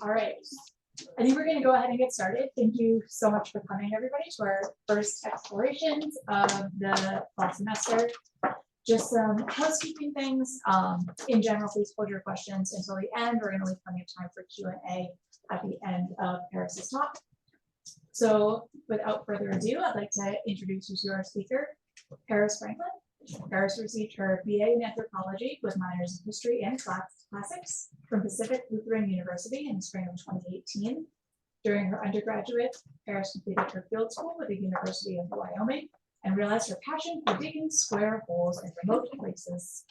All right. I think we're going to go ahead and get started. Thank you so much for coming, everybody, to our first explorations of the fall semester. Just some housekeeping things. In general, please hold your questions until the end. We're going to leave plenty of time for Q&A at the end of Paris's talk. So without further ado, I'd like to introduce you to our speaker, Paris Franklin. Paris received her BA in Anthropology with minors in History and Classics from Pacific Lutheran University in the spring of 2018. During her undergraduate, Paris completed her field school with the University of Wyoming and realized her passion for digging square holes in remote places.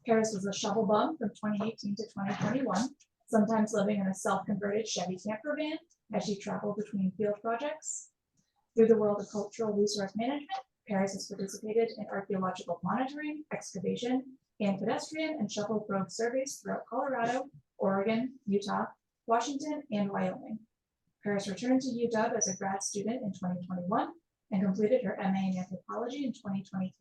Paris was a shovel bum from 2018 to 2021, sometimes living in a self-converted Chevy camper van as she traveled between field projects. Through the world of cultural resource management, Paris has participated in archaeological monitoring, excavation, and pedestrian and shovel road surveys throughout Colorado, Oregon, Utah, Washington, and Wyoming. Paris returned to UW as a grad student in 2021 and completed her MA in Anthropology in 2023.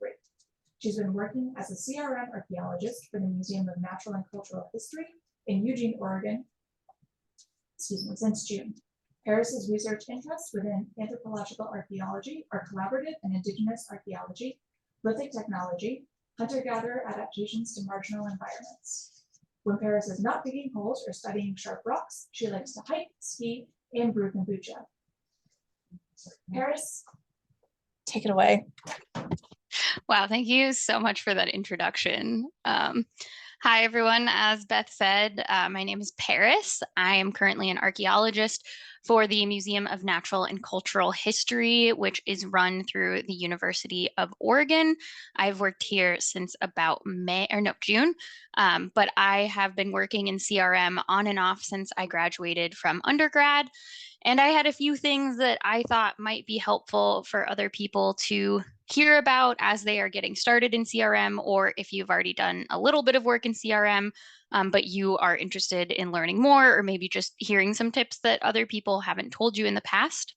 She's been working as a CRM archaeologist for the Museum of Natural and Cultural History in Eugene, Oregon, since June. Paris's research interests within anthropological archaeology are collaborative and indigenous archaeology, lithic technology, hunter-gatherer adaptations to marginal environments. When Paris is not digging holes or studying sharp rocks, she likes to hike, ski, and brew kombucha. Paris, take it away. Wow, thank you so much for that introduction. Hi, everyone. As Beth said, my name is Paris. I am currently an archaeologist for the Museum of Natural and Cultural History, which is run through the University of Oregon. I've worked here since about June, but I have been working in CRM on and off since I graduated from undergrad. And I had a few things that I thought might be helpful for other people to hear about as they are getting started in CRM, or if you've already done a little bit of work in CRM, but you are interested in learning more, or maybe just hearing some tips that other people haven't told you in the past.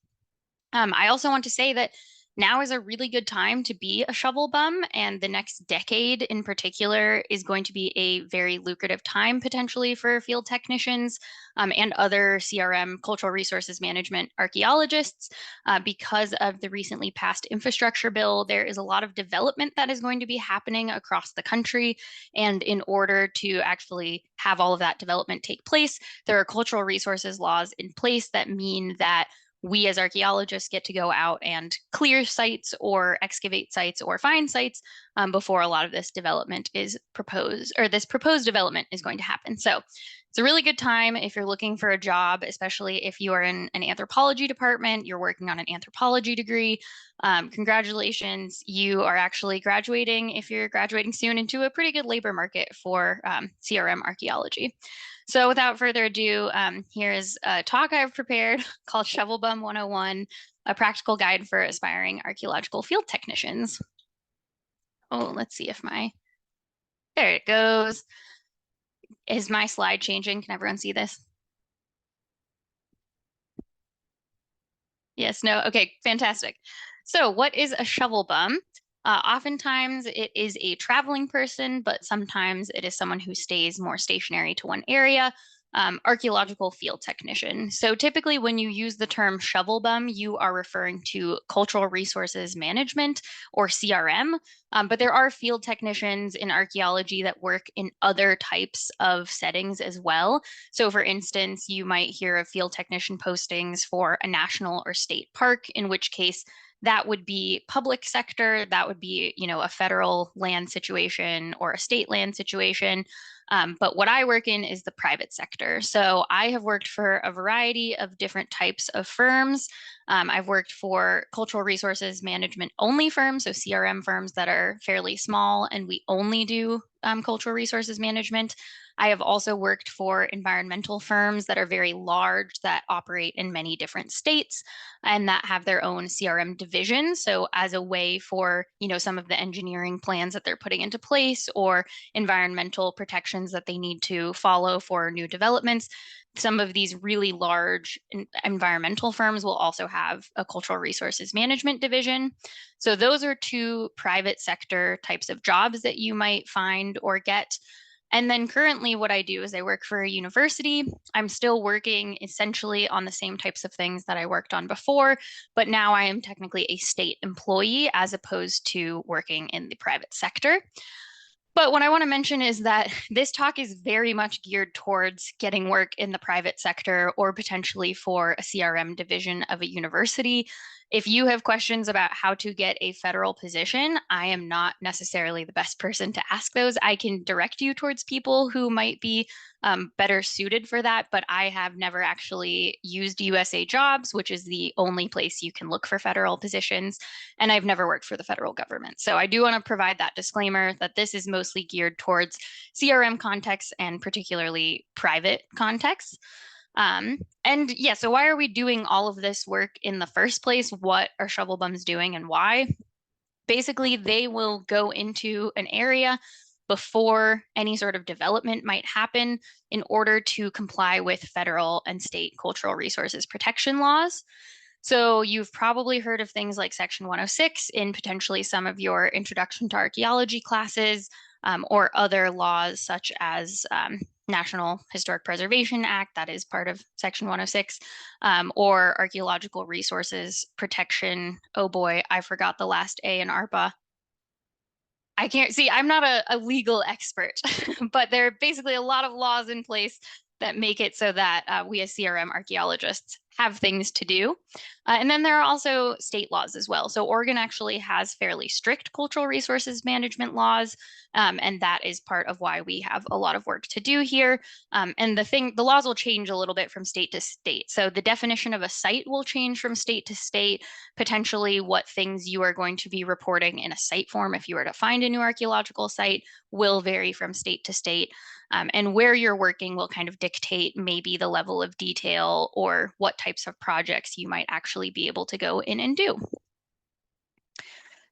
I also want to say that now is a really good time to be a shovel bum, and the next decade in particular is going to be a very lucrative time potentially for field technicians and other CRM, cultural resources management archaeologists. Because of the recently passed infrastructure bill, there is a lot of development that is going to be happening across the country. And in order to actually have all of that development take place, there are cultural resources laws in place that mean that we as archaeologists get to go out and clear sites or excavate sites or find sites before a lot of this development is proposed, or this proposed development is going to happen. So it's a really good time if you're looking for a job, especially if you are in an anthropology department, you're working on an anthropology degree. Congratulations, you are actually graduating, if you're graduating soon, into a pretty good labor market for CRM archaeology. So without further ado, here is a talk I've prepared called Shovelbum 101, a practical guide for aspiring archaeological field technicians. Oh, let's see if there it goes. Is my slide changing? Can everyone see this? Yes, no, okay, fantastic. So what is a shovel bum? Oftentimes it is a traveling person, but sometimes it is someone who stays more stationary to one area. Archaeological field technician. So typically when you use the term shovel bum, you are referring to cultural resources management, or CRM, but there are field technicians in archaeology that work in other types of settings as well. So for instance, you might hear of field technician postings for a national or state park, in which case that would be public sector, that would be, a federal land situation or a state land situation. But what I work in is the private sector. So I have worked for a variety of different types of firms. I've worked for cultural resources management only firms, so CRM firms that are fairly small and we only do cultural resources management. I have also worked for environmental firms that are very large, that operate in many different states and that have their own CRM division. So as a way for, some of the engineering plans that they're putting into place or environmental protections that they need to follow for new developments, some of these really large environmental firms will also have a cultural resources management division. So those are two private sector types of jobs that you might find or get. And then currently what I do is I work for a university. I'm still working essentially on the same types of things that I worked on before, but now I am technically a state employee as opposed to working in the private sector. But what I want to mention is that this talk is very much geared towards getting work in the private sector or potentially for a CRM division of a university. If you have questions about how to get a federal position, I am not necessarily the best person to ask those. I can direct you towards people who might be better suited for that, but I have never actually used USA Jobs, which is the only place you can look for federal positions, and I've never worked for the federal government. So I do want to provide that disclaimer that this is mostly geared towards CRM contexts and particularly private contexts. And yeah, so why are we doing all of this work in the first place? What are Shovelbums doing and why? Basically, they will go into an area before any sort of development might happen in order to comply with federal and state cultural resources protection laws. So you've probably heard of things like Section 106 in potentially some of your introduction to archaeology classes, or other laws such as National Historic Preservation Act, that is part of Section 106, or Archaeological Resources Protection. Oh boy, I forgot the last A in ARPA. I can't see, I'm not a legal expert, but there are basically a lot of laws in place that make it so that we as CRM archaeologists have things to do. And then there are also state laws as well. So Oregon actually has fairly strict cultural resources management laws, and that is part of why we have a lot of work to do here. And the laws will change a little bit from state to state. So the definition of a site will change from state to state, potentially what things you are going to be reporting in a site form if you were to find a new archaeological site will vary from state to state. And where you're working will kind of dictate maybe the level of detail or what types of projects you might actually be able to go in and do.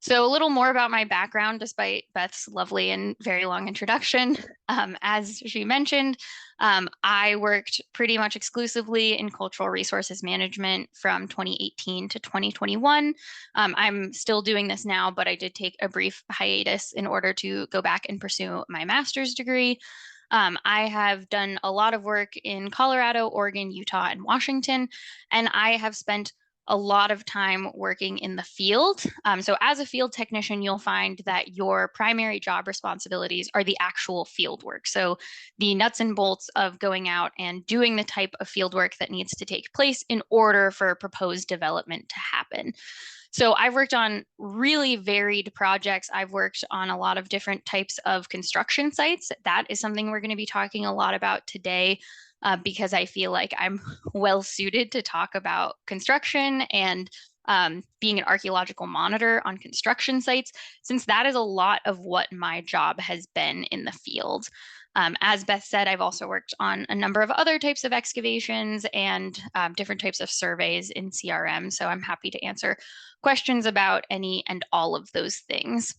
So a little more about my background, despite Beth's lovely and very long introduction. As she mentioned, I worked pretty much exclusively in cultural resources management from 2018 to 2021. I'm still doing this now, but I did take a brief hiatus in order to go back and pursue my master's degree. I have done a lot of work in Colorado, Oregon, Utah, and Washington, and I have spent a lot of time working in the field. So as a field technician, you'll find that your primary job responsibilities are the actual field work. So the nuts and bolts of going out and doing the type of field work that needs to take place in order for proposed development to happen. So I've worked on really varied projects. I've worked on a lot of different types of construction sites. That is something we're going to be talking a lot about today, because I feel like I'm well suited to talk about construction and being an archaeological monitor on construction sites, since that is a lot of what my job has been in the field. As Beth said, I've also worked on a number of other types of excavations and different types of surveys in CRM. So I'm happy to answer questions about any and all of those things.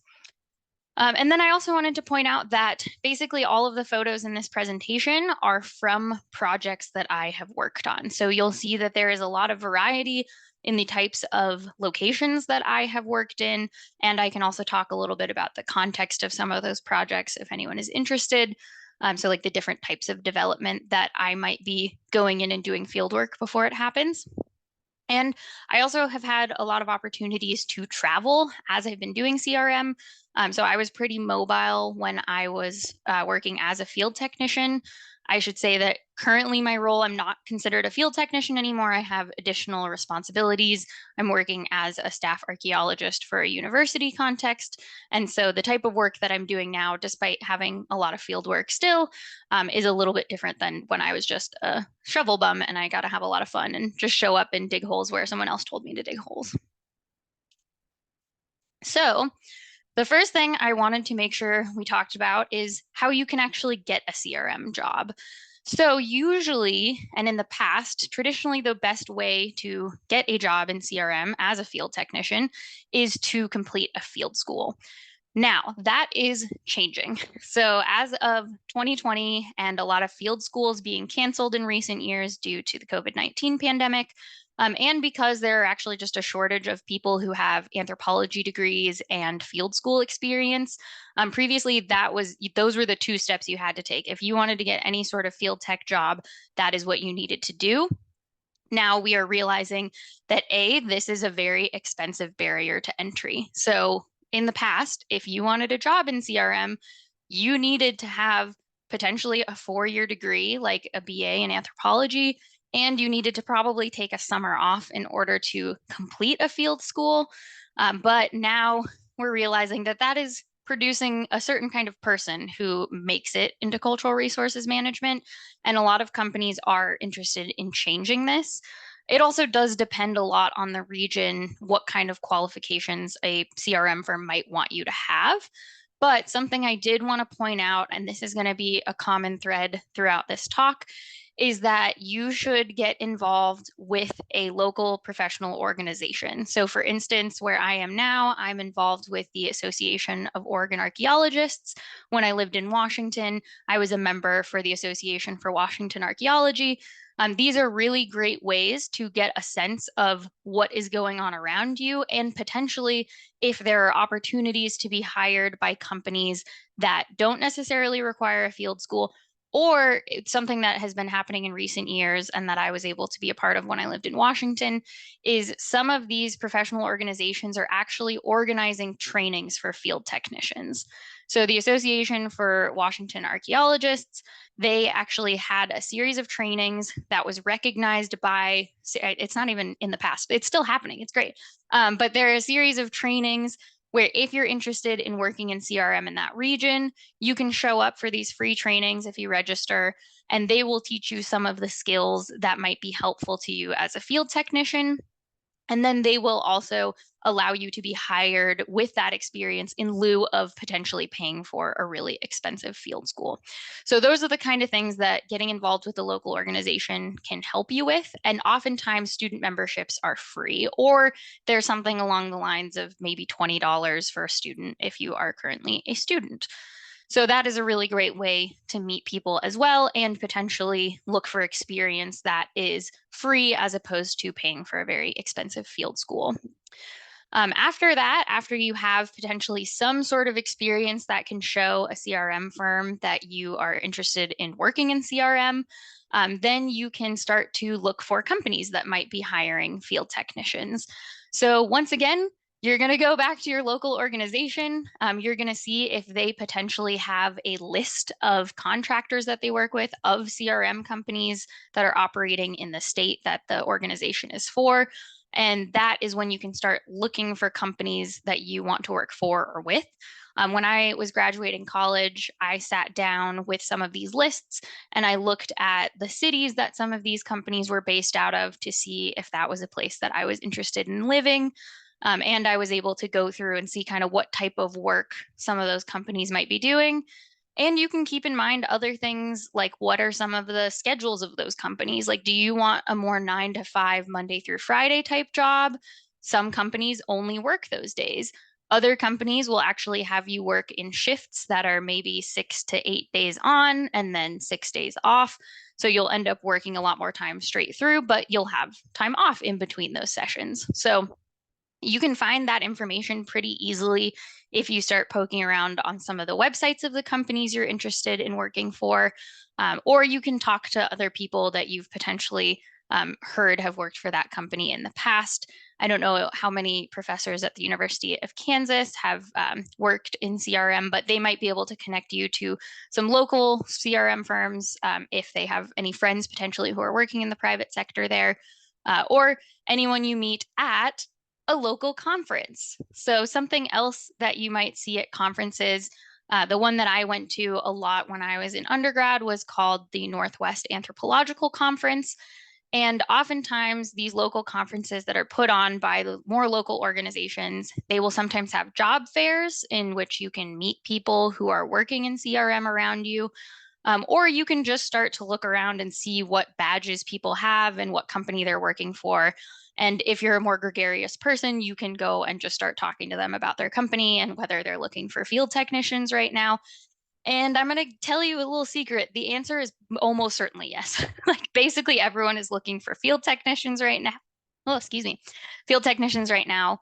And then I also wanted to point out that basically all of the photos in this presentation are from projects that I have worked on. So you'll see that there is a lot of variety in the types of locations that I have worked in. And I can also talk a little bit about the context of some of those projects if anyone is interested. So like the different types of development that I might be going in and doing field work before it happens. And I also have had a lot of opportunities to travel as I've been doing CRM. So I was pretty mobile when I was working as a field technician. I should say that currently my role, I'm not considered a field technician anymore. I have additional responsibilities. I'm working as a staff archaeologist for a university context. And so the type of work that I'm doing now, despite having a lot of field work still, is a little bit different than when I was just a shovel bum and I got to have a lot of fun and just show up and dig holes where someone else told me to dig holes. So the first thing I wanted to make sure we talked about is how you can actually get a CRM job. So usually, and in the past, traditionally the best way to get a job in CRM as a field technician is to complete a field school. Now, that is changing. So as of 2020 and a lot of field schools being canceled in recent years due to the COVID-19 pandemic, and because there are actually just a shortage of people who have anthropology degrees and field school experience. Previously, those were the two steps you had to take. If you wanted to get any sort of field tech job, that is what you needed to do. Now we are realizing that this is a very expensive barrier to entry. So in the past, if you wanted a job in CRM, you needed to have potentially a 4-year degree, like a BA in anthropology, and you needed to probably take a summer off in order to complete a field school. But now we're realizing that that is producing a certain kind of person who makes it into cultural resources management. And a lot of companies are interested in changing this. It also does depend a lot on the region, what kind of qualifications a CRM firm might want you to have. But something I did want to point out, and this is going to be a common thread throughout this talk, is that you should get involved with a local professional organization. So for instance, where I am now, I'm involved with the Association of Oregon Archaeologists. When I lived in Washington, I was a member for the Association for Washington Archaeology. These are really great ways to get a sense of what is going on around you, and potentially if there are opportunities to be hired by companies that don't necessarily require a field school, or it's something that has been happening in recent years and that I was able to be a part of when I lived in Washington, is some of these professional organizations are actually organizing trainings for field technicians. So the Association for Washington Archaeologists, they actually had a series of trainings that was recognized by, it's not even in the past, it's still happening, it's great. But there are a series of trainings where if you're interested in working in CRM in that region, you can show up for these free trainings if you register, and they will teach you some of the skills that might be helpful to you as a field technician. And then they will also allow you to be hired with that experience in lieu of potentially paying for a really expensive field school. So those are the kind of things that getting involved with the local organization can help you with. And oftentimes student memberships are free, or there's something along the lines of maybe $20 for a student if you are currently a student. So that is a really great way to meet people as well, and potentially look for experience that is free as opposed to paying for a very expensive field school. After that, after you have potentially some sort of experience that can show a CRM firm that you are interested in working in CRM, then you can start to look for companies that might be hiring field technicians. So once again, you're going to go back to your local organization. You're going to see if they potentially have a list of contractors that they work with, of CRM companies that are operating in the state that the organization is for. And that is when you can start looking for companies that you want to work for or with. When I was graduating college, I sat down with some of these lists and I looked at the cities that some of these companies were based out of to see if that was a place that I was interested in living. And I was able to go through and see kind of what type of work some of those companies might be doing. And you can keep in mind other things like what are some of the schedules of those companies? Like, do you want a more 9 to 5 Monday through Friday type job? Some companies only work those days. Other companies will actually have you work in shifts that are maybe 6 to 8 days on and then 6 days off. So you'll end up working a lot more time straight through, but you'll have time off in between those sessions. So you can find that information pretty easily if you start poking around on some of the websites of the companies you're interested in working for, or you can talk to other people that you've potentially heard have worked for that company in the past. I don't know how many professors at the University of Kansas have worked in CRM, but they might be able to connect you to some local CRM firms if they have any friends potentially who are working in the private sector there, or anyone you meet at a local conference. So something else that you might see at conferences, the one that I went to a lot when I was in undergrad was called the Northwest Anthropological Conference. And oftentimes these local conferences that are put on by the more local organizations, they will sometimes have job fairs in which you can meet people who are working in CRM around you. Or you can just start to look around and see what badges people have and what company they're working for. And if you're a more gregarious person, you can go and just start talking to them about their company and whether they're looking for field technicians right now. And I'm going to tell you a little secret. The answer is almost certainly yes. Like basically everyone is looking for field technicians right now. Oh, excuse me. Field technicians right now.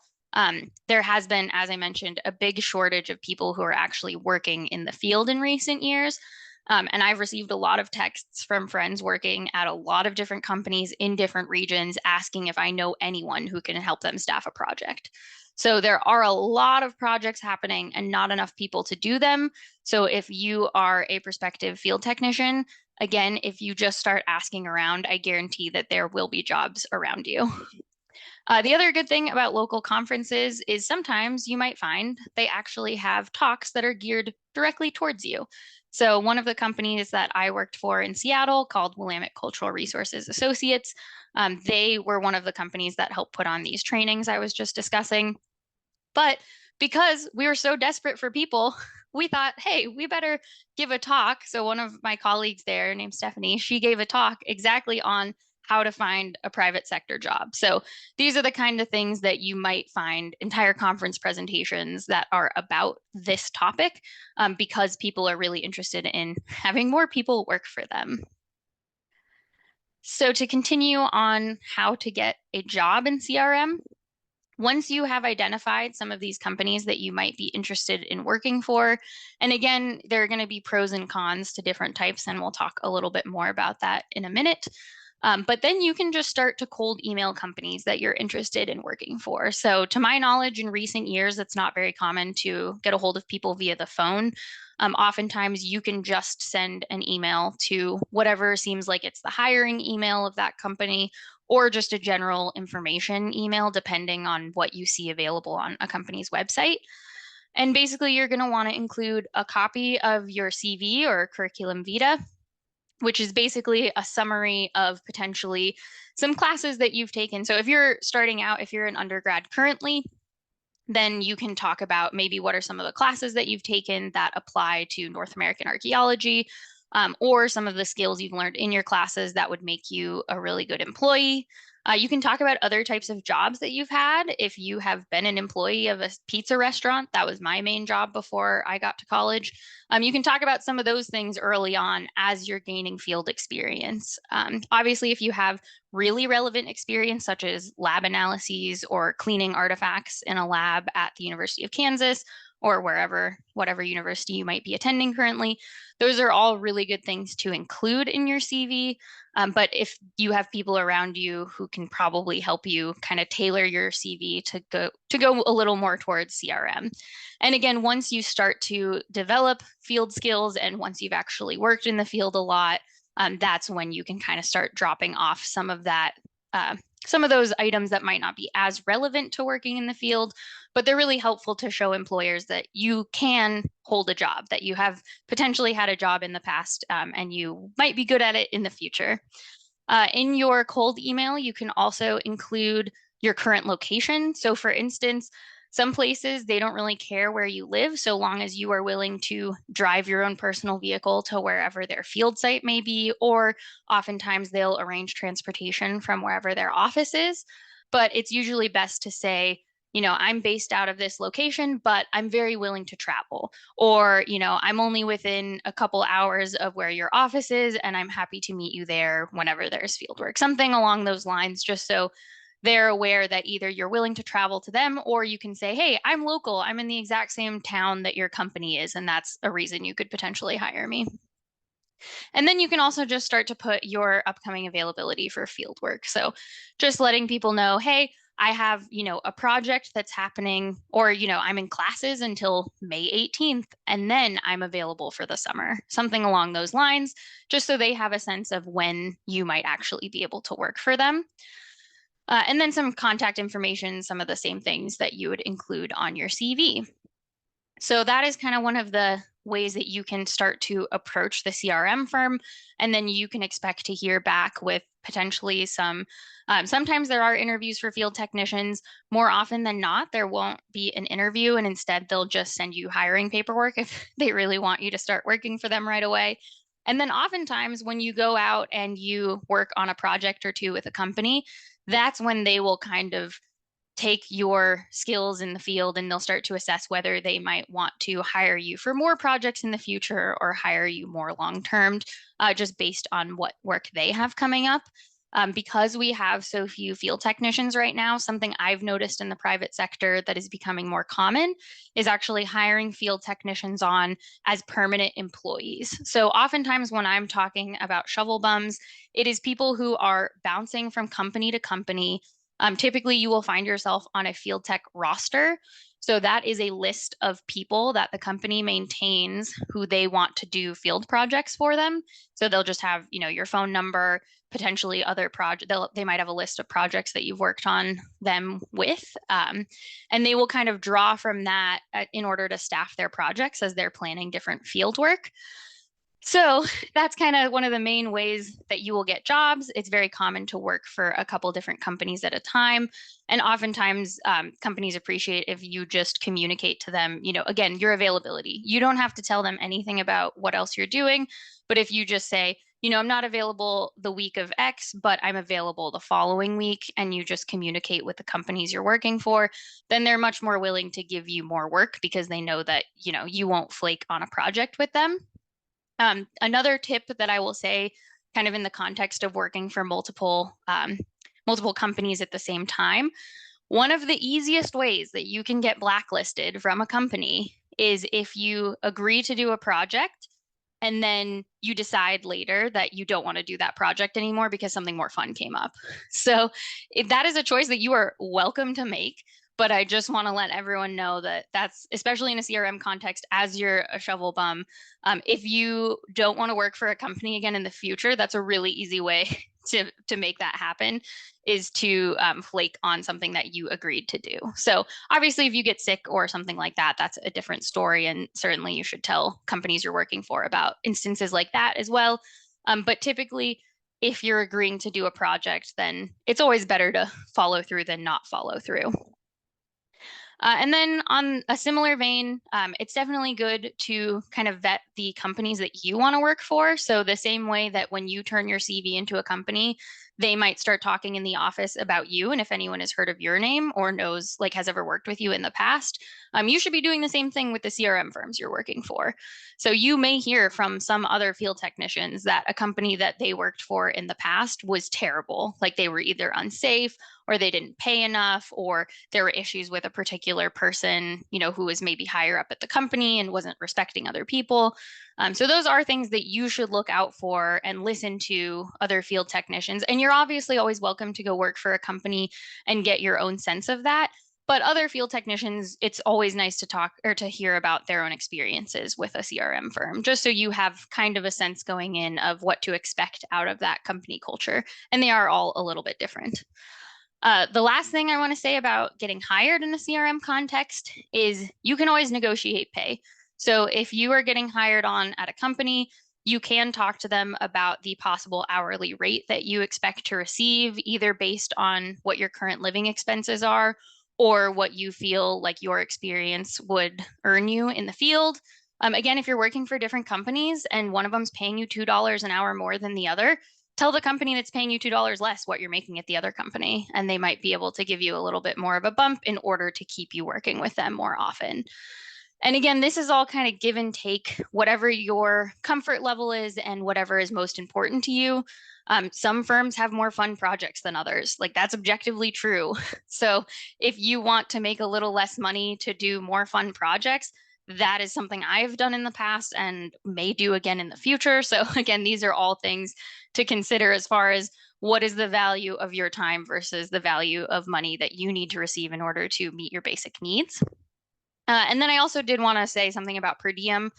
There has been, as I mentioned, a big shortage of people who are actually working in the field in recent years. And I've received a lot of texts from friends working at a lot of different companies in different regions asking if I know anyone who can help them staff a project. So there are a lot of projects happening and not enough people to do them. So if you are a prospective field technician, again, if you just start asking around, I guarantee that there will be jobs around you. The other good thing about local conferences is sometimes you might find they actually have talks that are geared directly towards you. So one of the companies that I worked for in Seattle called Willamette Cultural Resources Associates, they were one of the companies that helped put on these trainings I was just discussing. But because we were so desperate for people, we thought, hey, we better give a talk. So one of my colleagues there named Stephanie, she gave a talk exactly on how to find a private sector job. So these are the kind of things that you might find entire conference presentations that are about this topic because people are really interested in having more people work for them. So to continue on how to get a job in CRM, once you have identified some of these companies that you might be interested in working for, and again, there are going to be pros and cons to different types, and we'll talk a little bit more about that in a minute. But then you can just start to cold email companies that you're interested in working for. So to my knowledge, in recent years, it's not very common to get a hold of people via the phone. Oftentimes you can just send an email to whatever seems like it's the hiring email of that company or just a general information email, depending on what you see available on a company's website. And basically, you're going to want to include a copy of your CV or curriculum vitae, which is basically a summary of potentially some classes that you've taken. So if you're starting out, if you're an undergrad currently, then you can talk about maybe what are some of the classes that you've taken that apply to North American archaeology, or some of the skills you've learned in your classes that would make you a really good employee. You can talk about other types of jobs that you've had. If you have been an employee of a pizza restaurant, that was my main job before I got to college. You can talk about some of those things early on as you're gaining field experience. Obviously, if you have really relevant experience, such as lab analyses or cleaning artifacts in a lab at the University of Kansas or wherever, whatever university you might be attending currently, those are all really good things to include in your CV. But if you have people around you who can probably help you kind of tailor your CV to go a little more towards CRM. And again, once you start to develop field skills and once you've actually worked in the field a lot, that's when you can kind of start dropping off some of that, some of those items that might not be as relevant to working in the field, but they're really helpful to show employers that you can hold a job, that you have potentially had a job in the past, and you might be good at it in the future. In your cold email, you can also include your current location. So for instance, some places, they don't really care where you live, so long as you are willing to drive your own personal vehicle to wherever their field site may be, or oftentimes they'll arrange transportation from wherever their office is. But it's usually best to say, you know, I'm based out of this location, but I'm very willing to travel. Or, you know, I'm only within a couple hours of where your office is, and I'm happy to meet you there whenever there's field work. Something along those lines, just so they're aware that either you're willing to travel to them or you can say, hey, I'm local. I'm in the exact same town that your company is, and that's a reason you could potentially hire me. And then you can also just start to put your upcoming availability for field work. So just letting people know, hey, I have, you know, a project that's happening, or, you know, I'm in classes until May 18th, and then I'm available for the summer, something along those lines, just so they have a sense of when you might actually be able to work for them. And then some contact information, some of the same things that you would include on your CV. So that is kind of one of the ways that you can start to approach the CRM firm. And then you can expect to hear back with potentially some, sometimes there are interviews for field technicians. More often than not, there won't be an interview, and instead they'll just send you hiring paperwork if they really want you to start working for them right away. And then oftentimes when you go out and you work on a project or two with a company, that's when they will kind of take your skills in the field and they'll start to assess whether they might want to hire you for more projects in the future or hire you more long term, just based on what work they have coming up. Because we have so few field technicians right now, something I've noticed in the private sector that is becoming more common is actually hiring field technicians on as permanent employees. So oftentimes when I'm talking about shovel bums, it is people who are bouncing from company to company. Typically, you will find yourself on a field tech roster. So that is a list of people that the company maintains who they want to do field projects for them. So they'll just have, your phone number, potentially other project. They might have a list of projects that you've worked on them with, and they will kind of draw from that in order to staff their projects as they're planning different field work. So that's kind of one of the main ways that you will get jobs. It's very common to work for a couple different companies at a time. And oftentimes companies appreciate if you just communicate to them, again, your availability. You don't have to tell them anything about what else you're doing. But if you just say, I'm not available the week of X, but I'm available the following week, and you just communicate with the companies you're working for, then they're much more willing to give you more work because they know that, you won't flake on a project with them. Another tip that I will say, kind of in the context of working for multiple companies at the same time, one of the easiest ways that you can get blacklisted from a company is if you agree to do a project and then you decide later that you don't want to do that project anymore because something more fun came up. So that is a choice that you are welcome to make. But I just want to let everyone know that that's, especially in a CRM context, as you're a shovel bum, if you don't want to work for a company again in the future, that's a really easy way to make that happen, is to flake on something that you agreed to do. So obviously, if you get sick or something like that, that's a different story. And certainly you should tell companies you're working for about instances like that as well. But typically, if you're agreeing to do a project, then it's always better to follow through than not follow through. And then on a similar vein, it's definitely good to kind of vet the companies that you want to work for. So the same way that when you turn your CV into a company, they might start talking in the office about you. And if anyone has heard of your name or knows, has ever worked with you in the past, you should be doing the same thing with the CRM firms you're working for. So you may hear from some other field technicians that a company that they worked for in the past was terrible. Like they were either unsafe or they didn't pay enough, or there were issues with a particular person, who was maybe higher up at the company and wasn't respecting other people. So those are things that you should look out for and listen to other field technicians. And you're obviously always welcome to go work for a company and get your own sense of that. But other field technicians, it's always nice to talk or to hear about their own experiences with a CRM firm, just so you have kind of a sense going in of what to expect out of that company culture. And they are all a little bit different. The last thing I want to say about getting hired in a CRM context is you can always negotiate pay. So if you are getting hired on at a company, you can talk to them about the possible hourly rate that you expect to receive, either based on what your current living expenses are or what you feel like your experience would earn you in the field. Again, if you're working for different companies and one of them's paying you $2 an hour more than the other, tell the company that's paying you $2 less what you're making at the other company, and they might be able to give you a little bit more of a bump in order to keep you working with them more often. And again, this is all kind of give and take, whatever your comfort level is and whatever is most important to you. Some firms have more fun projects than others. That's objectively true. So if you want to make a little less money to do more fun projects, that is something I've done in the past and may do again in the future. So again, these are all things to consider as far as what is the value of your time versus the value of money that you need to receive in order to meet your basic needs. And then I also did want to say something about per diem.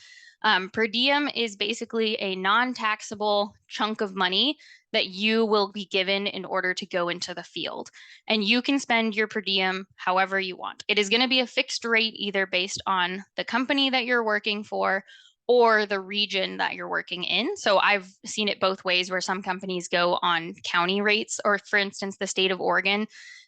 Per diem is basically a non-taxable chunk of money that you will be given in order to go into the field. And you can spend your per diem however you want. It is going to be a fixed rate, either based on the company that you're working for or the region that you're working in. So I've seen it both ways, where some companies go on county rates, or for instance, the state of Oregon,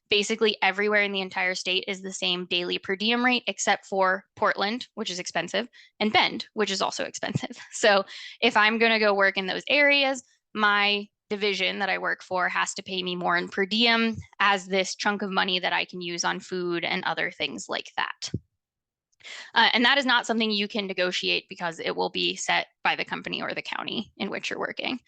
basically everywhere in the entire state is the same daily per diem rate, except for Portland, which is expensive, and Bend, which is also expensive. So if I'm going to go work in those areas, my division that I work for has to pay me more in per diem as this chunk of money that I can use on food and other things like that. And that is not something you can negotiate because it will be set by the company or the county in which you're working.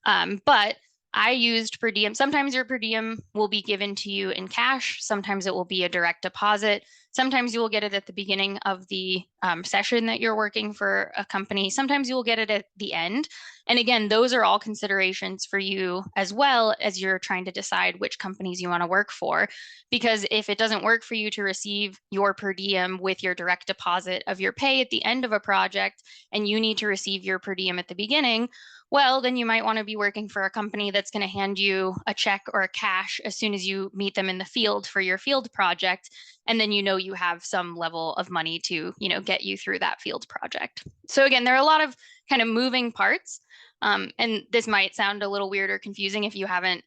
But I used per diem. Sometimes your per diem will be given to you in cash. Sometimes it will be a direct deposit. Sometimes you will get it at the beginning of the session that you're working for a company. Sometimes you will get it at the end. And again, those are all considerations for you as well as you're trying to decide which companies you want to work for. Because if it doesn't work for you to receive your per diem with your direct deposit of your pay at the end of a project, and you need to receive your per diem at the beginning, well, then you might want to be working for a company that's going to hand you a check or a cash as soon as you meet them in the field for your field project. And then you have some level of money to, get you through that field project. So again, there are a lot of kind of moving parts. And this might sound a little weird or confusing if you haven't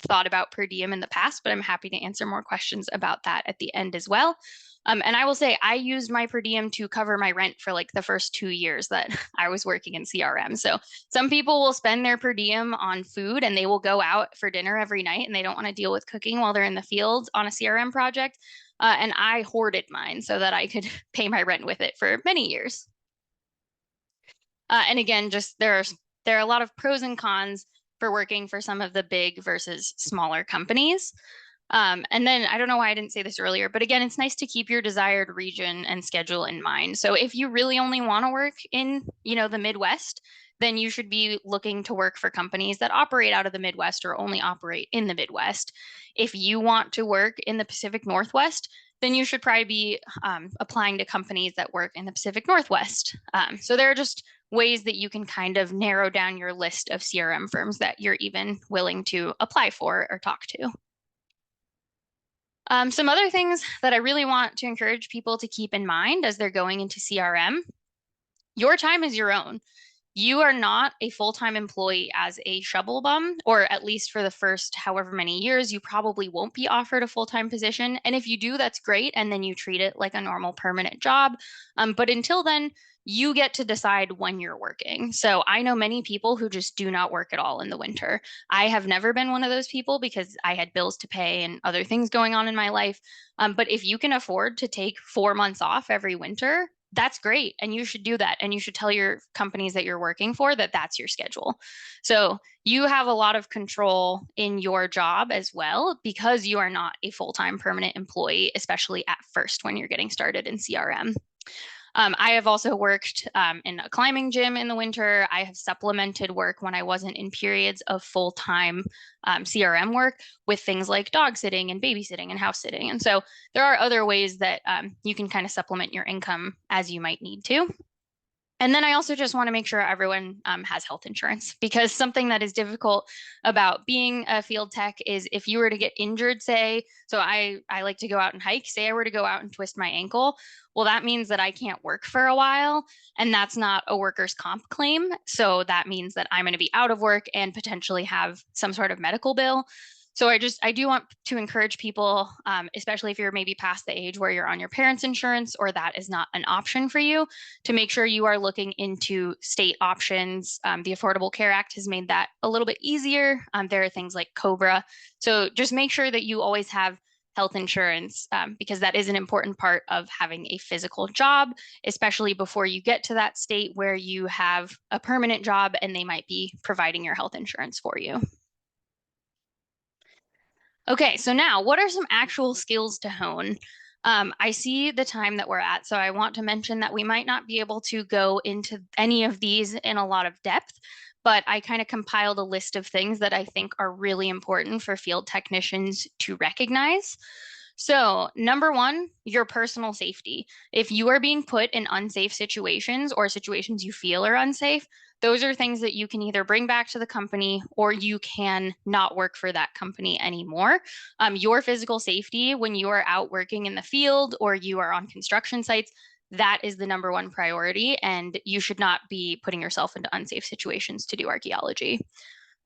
thought about per diem in the past, but I'm happy to answer more questions about that at the end as well. And I will say I used my per diem to cover my rent for like the first 2 years that I was working in CRM. So some people will spend their per diem on food and they will go out for dinner every night and they don't want to deal with cooking while they're in the field on a CRM project. And I hoarded mine so that I could pay my rent with it for many years. And again, just there are a lot of pros and cons for working for some of the big versus smaller companies. And then I don't know why I didn't say this earlier, but again, it's nice to keep your desired region and schedule in mind. So if you really only want to work in, the Midwest, then you should be looking to work for companies that operate out of the Midwest or only operate in the Midwest. If you want to work in the Pacific Northwest, then you should probably be applying to companies that work in the Pacific Northwest. So there are just ways that you can kind of narrow down your list of CRM firms that you're even willing to apply for or talk to. Some other things that I really want to encourage people to keep in mind as they're going into CRM, your time is your own. You are not a full-time employee as a Shovelbum, or at least for the first however many years, you probably won't be offered a full-time position. And if you do, that's great. And then you treat it like a normal permanent job. But until then, you get to decide when you're working. So I know many people who just do not work at all in the winter. I have never been one of those people because I had bills to pay and other things going on in my life. But if you can afford to take 4 months off every winter, that's great. And you should do that. And you should tell your companies that you're working for that that's your schedule. So you have a lot of control in your job as well because you are not a full-time permanent employee, especially at first when you're getting started in CRM. I have also worked in a climbing gym in the winter. I have supplemented work when I wasn't in periods of full-time CRM work with things like dog sitting and babysitting and house sitting. And so there are other ways that you can kind of supplement your income as you might need to. And then I also just want to make sure everyone has health insurance, because something that is difficult about being a field tech is if you were to get injured, say, so I like to go out and hike, say I were to go out and twist my ankle, well, that means that I can't work for a while, and that's not a workers' comp claim. So that means that I'm going to be out of work and potentially have some sort of medical bill. So I do want to encourage people, especially if you're maybe past the age where you're on your parents' insurance or that is not an option for you, to make sure you are looking into state options. The Affordable Care Act has made that a little bit easier. There are things like COBRA. So just make sure that you always have health insurance because that is an important part of having a physical job, especially before you get to that state where you have a permanent job and they might be providing your health insurance for you. Okay, so now what are some actual skills to hone? I see the time that we're at, so I want to mention that we might not be able to go into any of these in a lot of depth, but I kind of compiled a list of things that I think are really important for field technicians to recognize. So, number one, your personal safety. If you are being put in unsafe situations or situations you feel are unsafe, those are things that you can either bring back to the company or you can not work for that company anymore. Your physical safety when you are out working in the field or you are on construction sites, that is the number one priority, and you should not be putting yourself into unsafe situations to do archaeology.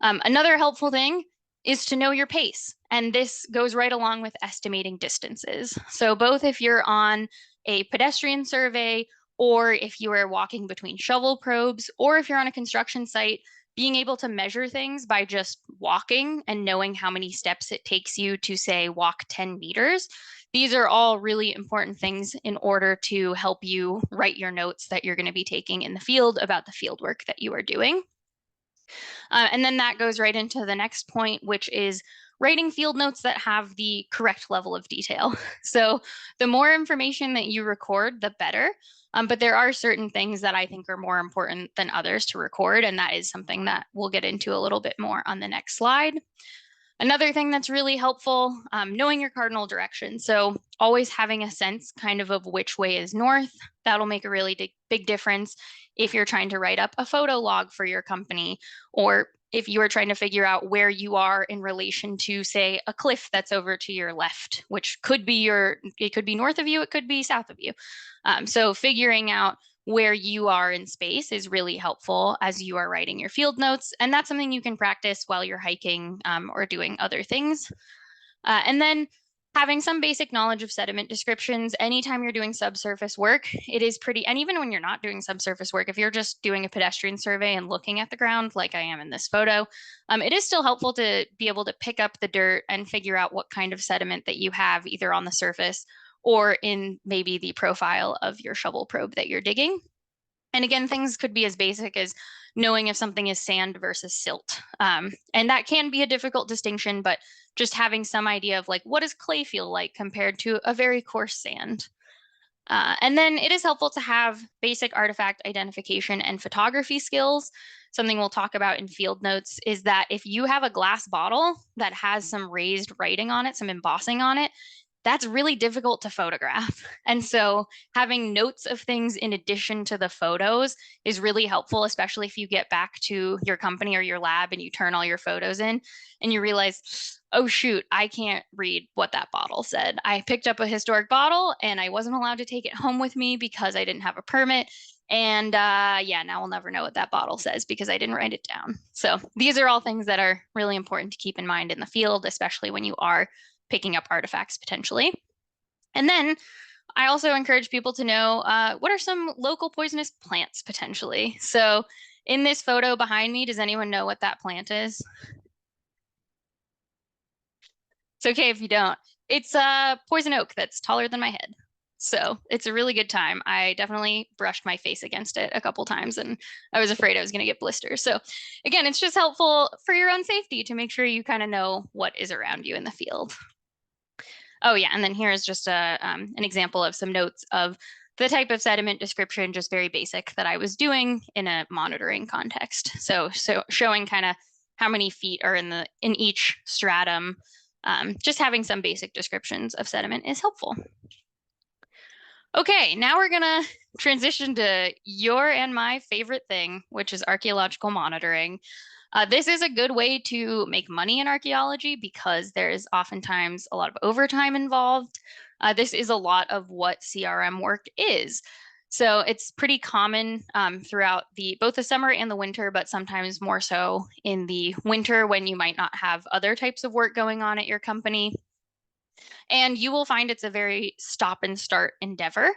Another helpful thing is to know your pace And this goes right along with estimating distances. So both if you're on a pedestrian survey, or if you are walking between shovel probes, or if you're on a construction site, being able to measure things by just walking and knowing how many steps it takes you to, say, walk 10 meters. These are all really important things in order to help you write your notes that you're going to be taking in the field about the field work that you are doing. And then that goes right into the next point, which is writing field notes that have the correct level of detail. So the more information that you record, the better. But there are certain things that I think are more important than others to record, and that is something that we'll get into a little bit more on the next slide. Another thing that's really helpful, knowing your cardinal direction. So always having a sense kind of which way is north. That'll make a really big difference if you're trying to write up a photo log for your company, or if you are trying to figure out where you are in relation to, say, a cliff that's over to your left, which could be it could be north of you, it could be south of you. So figuring out where you are in space is really helpful as you are writing your field notes. And that's something you can practice while you're hiking or doing other things. And then having some basic knowledge of sediment descriptions. Anytime you're doing subsurface work, it is and even when you're not doing subsurface work, if you're just doing a pedestrian survey and looking at the ground like I am in this photo, it is still helpful to be able to pick up the dirt and figure out what kind of sediment that you have either on the surface or in maybe the profile of your shovel probe that you're digging. And again, things could be as basic as knowing if something is sand versus silt. And that can be a difficult distinction, but just having some idea of like, what does clay feel like compared to a very coarse sand? And then it is helpful to have basic artifact identification and photography skills. Something we'll talk about in field notes is that if you have a glass bottle that has some raised writing on it, some embossing on it, that's really difficult to photograph. And so having notes of things in addition to the photos is really helpful, especially if you get back to your company or your lab and you turn all your photos in and you realize, oh shoot, I can't read what that bottle said. I picked up a historic bottle and I wasn't allowed to take it home with me because I didn't have a permit. And yeah, now we'll never know what that bottle says because I didn't write it down. So these are all things that are really important to keep in mind in the field, especially when you are picking up artifacts potentially. And then I also encourage people to know what are some local poisonous plants potentially. So in this photo behind me, does anyone know what that plant is? It's okay if you don't. It's a poison oak that's taller than my head. So it's a really good time. I definitely brushed my face against it a couple times and I was afraid I was going to get blisters. So again, it's just helpful for your own safety to make sure you kind of know what is around you in the field. Oh yeah, and then here is just an example of some notes of the type of sediment description, just very basic, that I was doing in a monitoring context. So showing kind of how many feet are in each stratum. Just having some basic descriptions of sediment is helpful. Okay, now we're gonna transition to your and my favorite thing, which is archaeological monitoring. This is a good way to make money in archaeology because there is oftentimes a lot of overtime involved. This is a lot of what CRM work is. So it's pretty common throughout both the summer and the winter, but sometimes more so in the winter when you might not have other types of work going on at your company. And you will find it's a very stop and start endeavor.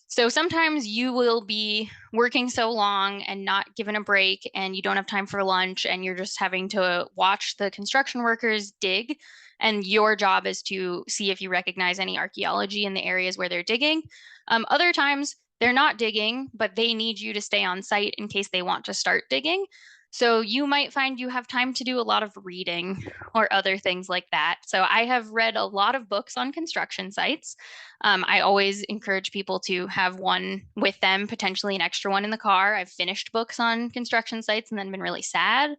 So sometimes you will be working so long and not given a break and you don't have time for lunch and you're just having to watch the construction workers dig. And your job is to see if you recognize any archaeology in the areas where they're digging. Other times they're not digging, but they need you to stay on site in case they want to start digging. So you might find you have time to do a lot of reading or other things like that. So I have read a lot of books on construction sites. I always encourage people to have one with them, potentially an extra one in the car. I've finished books on construction sites and then been really sad.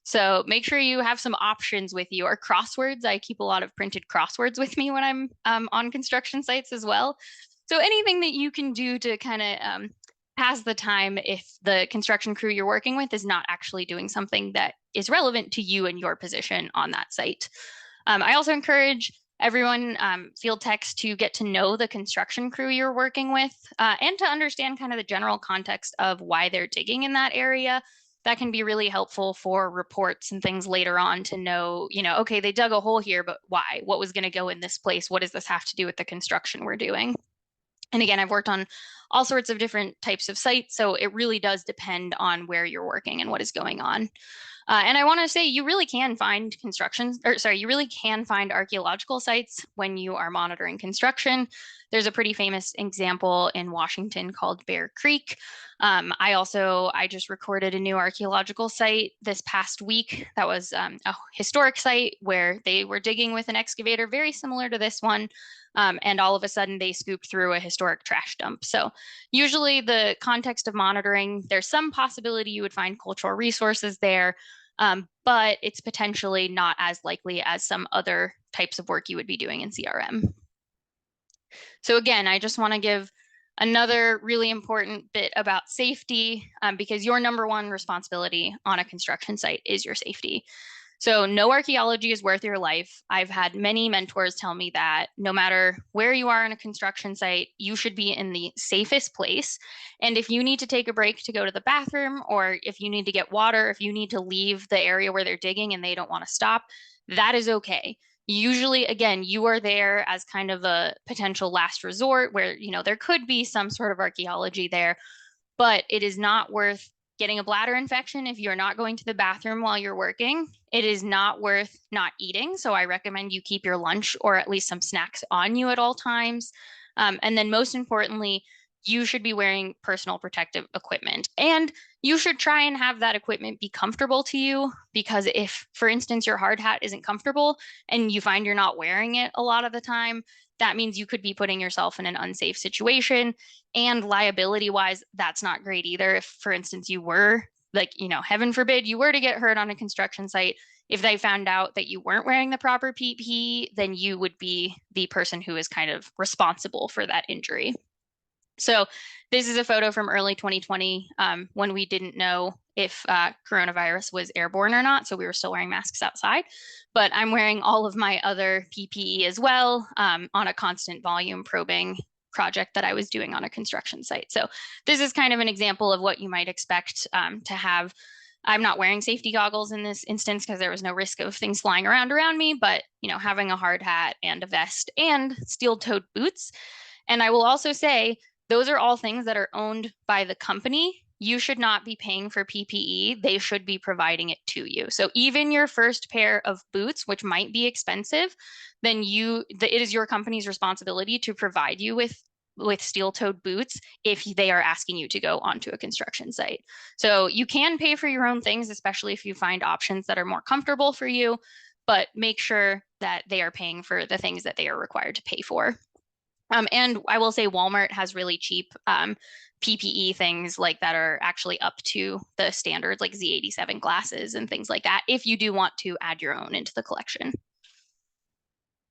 So make sure you have some options with you, or crosswords. I keep a lot of printed crosswords with me when I'm on construction sites as well. So anything that you can do to kind of pass the time if the construction crew you're working with is not actually doing something that is relevant to you and your position on that site. I also encourage everyone, field techs, to get to know the construction crew you're working with and to understand kind of the general context of why they're digging in that area. that can be really helpful for reports and things later on to know, okay, they dug a hole here, but why? What was going to go in this place? What does this have to do with the construction we're doing? And again, I've worked on all sorts of different types of sites, so it really does depend on where you're working and what is going on. And I want to say you really can find you really can find archaeological sites when you are monitoring construction. There's a pretty famous example in Washington called Bear Creek. I just recorded a new archaeological site this past week. That was a historic site where they were digging with an excavator very similar to this one. And all of a sudden they scooped through a historic trash dump. So usually the context of monitoring, there's some possibility you would find cultural resources there, but it's potentially not as likely as some other types of work you would be doing in CRM. So again, I just want to give another really important bit about safety, because your number one responsibility on a construction site is your safety. So no archaeology is worth your life. I've had many mentors tell me that no matter where you are on a construction site, you should be in the safest place. And if you need to take a break to go to the bathroom, or if you need to get water, if you need to leave the area where they're digging and they don't want to stop, that is okay. Usually, again, you are there as kind of a potential last resort where, there could be some sort of archaeology there, but it is not worth getting a bladder infection if you're not going to the bathroom while you're working. It is not worth not eating. So I recommend you keep your lunch or at least some snacks on you at all times. And then most importantly, you should be wearing personal protective equipment. And you should try and have that equipment be comfortable to you, because if, for instance, your hard hat isn't comfortable and you find you're not wearing it a lot of the time, that means you could be putting yourself in an unsafe situation. And liability wise, that's not great either. If, for instance, you were heaven forbid, you were to get hurt on a construction site, if they found out that you weren't wearing the proper PPE, then you would be the person who is kind of responsible for that injury. So this is a photo from early 2020, when we didn't know if coronavirus was airborne or not. So we were still wearing masks outside, but I'm wearing all of my other PPE as well, on a constant volume probing project that I was doing on a construction site. So this is kind of an example of what you might expect to have. I'm not wearing safety goggles in this instance because there was no risk of things flying around me, but having a hard hat and a vest and steel-toed boots. And I will also say, those are all things that are owned by the company. You should not be paying for PPE. They should be providing it to you. So even your first pair of boots, which might be expensive, then it is your company's responsibility to provide you with steel-toed boots if they are asking you to go onto a construction site. So you can pay for your own things, especially if you find options that are more comfortable for you, but make sure that they are paying for the things that they are required to pay for. And I will say Walmart has really cheap PPE things like that are actually up to the standards, like Z87 glasses and things like that, if you do want to add your own into the collection.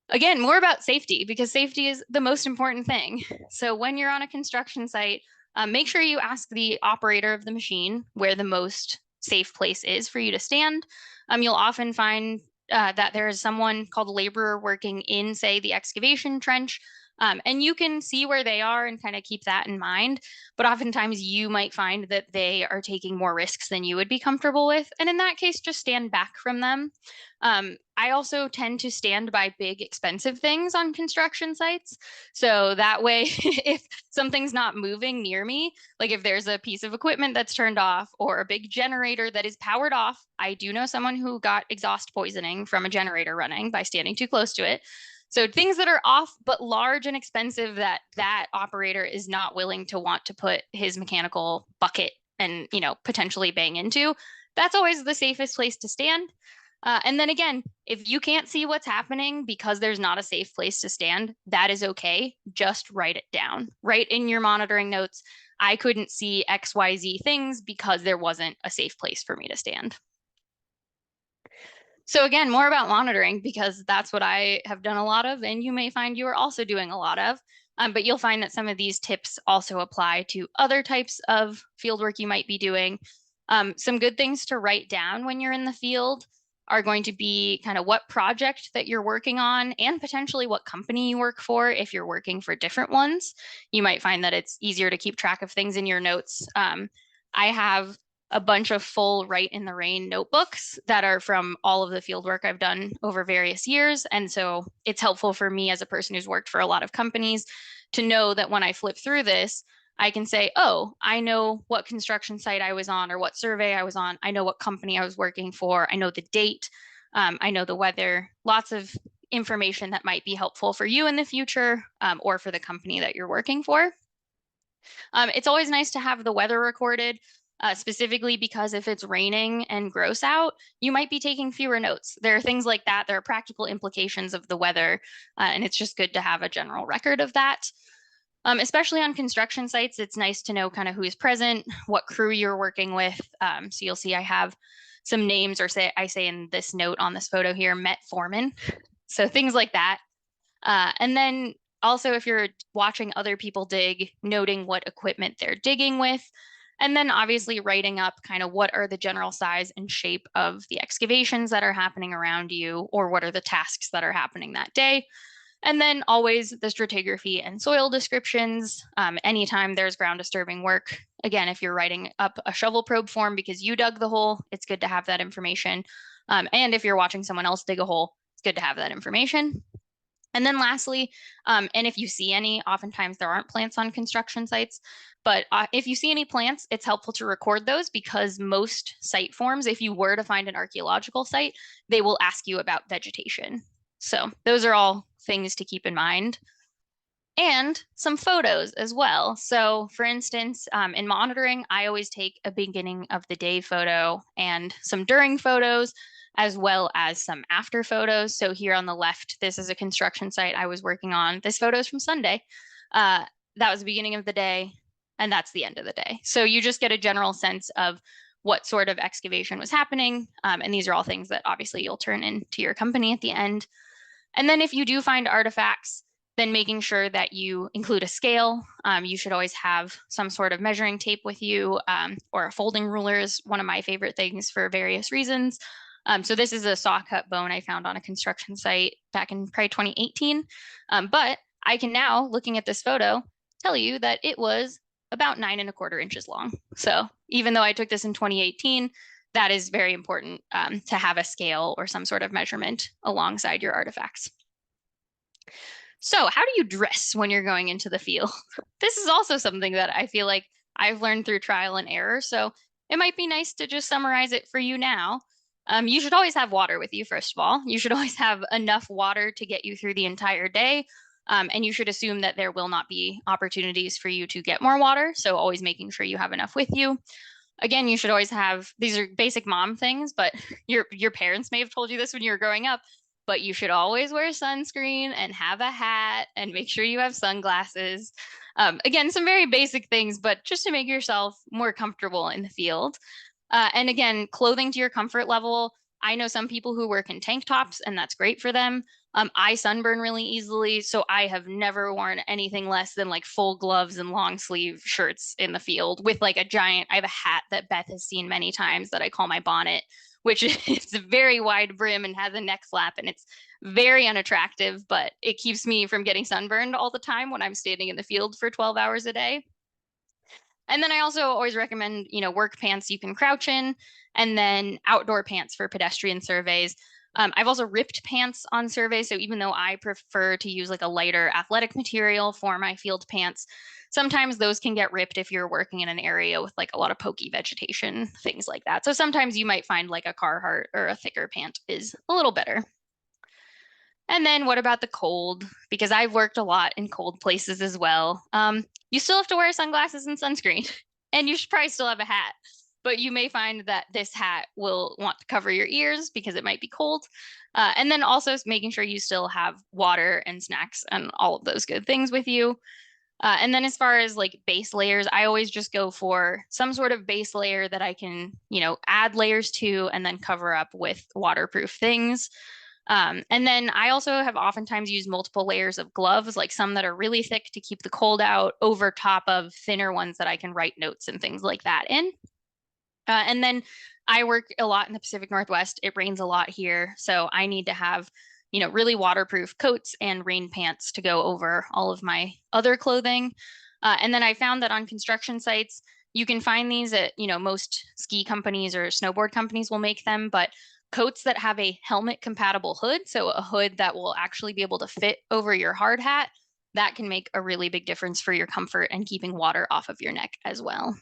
Again, more about safety, because safety is the most important thing. So when you're on a construction site, make sure you ask the operator of the machine where the most safe place is for you to stand. You'll often find that there is someone called a laborer working in, say, the excavation trench. And you can see where they are and kind of keep that in mind. But oftentimes you might find that they are taking more risks than you would be comfortable with. And in that case, just stand back from them. I also tend to stand by big, expensive things on construction sites. So that way, if something's not moving near me, like if there's a piece of equipment that's turned off or a big generator that is powered off, I do know someone who got exhaust poisoning from a generator running by standing too close to it. So things that are off but large and expensive that operator is not willing to want to put his mechanical bucket and potentially bang into, that's always the safest place to stand. And then again, if you can't see what's happening because there's not a safe place to stand, that is okay. Just write it down. Write in your monitoring notes, I couldn't see XYZ things because there wasn't a safe place for me to stand. So again, more about monitoring, because that's what I have done a lot of, and you may find you are also doing a lot of, but you'll find that some of these tips also apply to other types of fieldwork you might be doing. Some good things to write down when you're in the field are going to be kind of what project that you're working on and potentially what company you work for if you're working for different ones. You might find that it's easier to keep track of things in your notes. I have a bunch of full Write in the Rain notebooks that are from all of the field work I've done over various years. And so it's helpful for me as a person who's worked for a lot of companies to know that when I flip through this, I can say, oh, I know what construction site I was on or what survey I was on. I know what company I was working for. I know the date. I know the weather. Lots of information that might be helpful for you in the future or for the company that you're working for. It's always nice to have the weather recorded, specifically because if it's raining and gross out, you might be taking fewer notes. There are things like that. There are practical implications of the weather, and it's just good to have a general record of that. Especially on construction sites, it's nice to know kind of who is present, what crew you're working with. So you'll see I have some names, or I say in this note on this photo here, Met Foreman. So things like that. And then also, if you're watching other people dig, noting what equipment they're digging with, and then obviously writing up kind of what are the general size and shape of the excavations that are happening around you, or what are the tasks that are happening that day. And then always the stratigraphy and soil descriptions. Anytime there's ground disturbing work, again, if you're writing up a shovel probe form because you dug the hole, it's good to have that information. And if you're watching someone else dig a hole, it's good to have that information. And then lastly, and if you see any, oftentimes there aren't plants on construction sites, but if you see any plants, it's helpful to record those because most site forms, if you were to find an archaeological site, they will ask you about vegetation. So those are all things to keep in mind. And some photos as well. So for instance, in monitoring, I always take a beginning of the day photo and some during photos, as well as some after photos. So here on the left, this is a construction site I was working on. This photo is from Sunday. That was the beginning of the day, and that's the end of the day. So you just get a general sense of what sort of excavation was happening. And these are all things that obviously you'll turn into your company at the end. And then if you do find artifacts, then making sure that you include a scale. You should always have some sort of measuring tape with you, or a folding ruler is one of my favorite things for various reasons. So this is a saw cut bone I found on a construction site back in probably 2018. But I can now, looking at this photo, tell you that it was about 9¼ inches long. So even though I took this in 2018, that is very important to have a scale or some sort of measurement alongside your artifacts. So how do you dress when you're going into the field? This is also something that I feel like I've learned through trial and error. So it might be nice to just summarize it for you now. You should always have water with you, first of all. You should always have enough water to get you through the entire day. And you should assume that there will not be opportunities for you to get more water. So always making sure you have enough with you. Again, you should always have, these are basic mom things, but your parents may have told you this when you were growing up, but you should always wear sunscreen and have a hat and make sure you have sunglasses. Again, some very basic things, but just to make yourself more comfortable in the field. And again, clothing to your comfort level. I know some people who work in tank tops, and that's great for them. I sunburn really easily, so I have never worn anything less than like full gloves and long sleeve shirts in the field with like a giant, I have a hat that Beth has seen many times that I call my bonnet, which is a very wide brim and has a neck flap, and it's very unattractive, but it keeps me from getting sunburned all the time when I'm standing in the field for 12 hours a day. And then I also always recommend, work pants you can crouch in, and then outdoor pants for pedestrian surveys. I've also ripped pants on surveys. So even though I prefer to use like a lighter athletic material for my field pants, sometimes those can get ripped if you're working in an area with like a lot of pokey vegetation, things like that. So sometimes you might find like a Carhartt or a thicker pant is a little better. And then what about the cold? Because I've worked a lot in cold places as well. You still have to wear sunglasses and sunscreen, and you should probably still have a hat. But you may find that this hat will want to cover your ears because it might be cold. And then also making sure you still have water and snacks and all of those good things with you. And then as far as like base layers, I always just go for some sort of base layer that I can, add layers to and then cover up with waterproof things. And then I also have oftentimes used multiple layers of gloves, like some that are really thick to keep the cold out over top of thinner ones that I can write notes and things like that in. And then I work a lot in the Pacific Northwest. It rains a lot here. So I need to have, really waterproof coats and rain pants to go over all of my other clothing. And then I found that on construction sites, You can find these at, most ski companies or snowboard companies will make them, but coats that have a helmet compatible hood, so a hood that will actually be able to fit over your hard hat, that can make a really big difference for your comfort and keeping water off of your neck as well.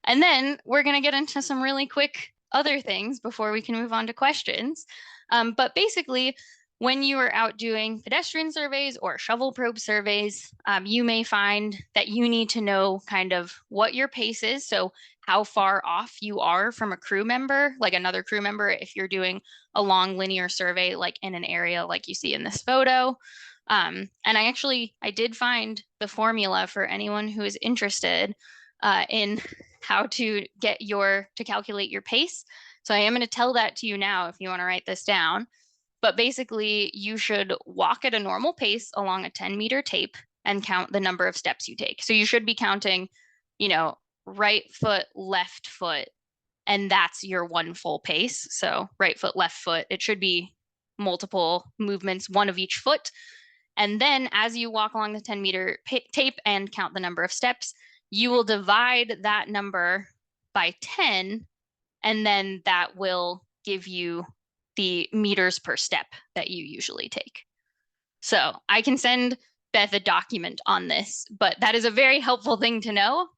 And then we're going to get into some really quick other things before we can move on to questions. But basically, when you are out doing pedestrian surveys or shovel probe surveys, you may find that you need to know kind of what your pace is. So how far off you are from a crew member, like another crew member, if you're doing a long linear survey, like in an area like you see in this photo. And I did find the formula for anyone who is interested in how to calculate your pace. So I am going to tell that to you now if you want to write this down. But basically, you should walk at a normal pace along a 10-meter tape and count the number of steps you take. So you should be counting, right foot, left foot, and that's your one full pace. So right foot, left foot, it should be multiple movements, one of each foot. And then as you walk along the 10-meter tape and count the number of steps, you will divide that number by 10, and then that will give you the meters per step that you usually take. So I can send Beth a document on this, but that is a very helpful thing to know.